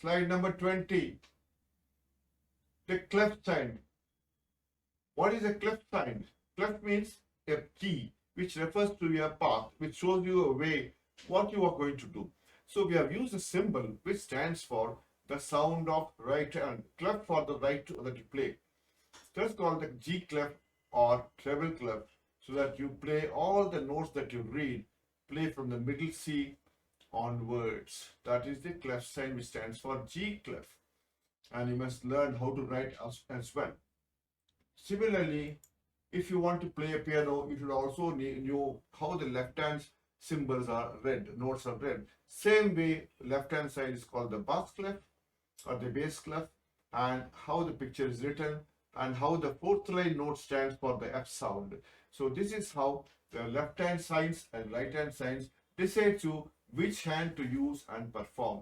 Slide number 20. The clef sign. What is a clef sign? Clef means a key which refers to your path, which shows you a way what you are going to do. So we have used a symbol which stands for the sound of right hand, clef for the right that you play. That's called the G clef or treble clef, so that you play all the notes that you read, play from the middle C onwards. That is the clef sign which stands for G clef. And you must learn how to write as well. Similarly, if you want to play a piano, you should also know how the left hand symbols are read, notes are read. Same way, left hand side is called the bass clef or the bass clef, and how the picture is written and how the fourth line note stands for the F sound. So this is how the left hand signs and right hand signs decide to which hand to use and perform.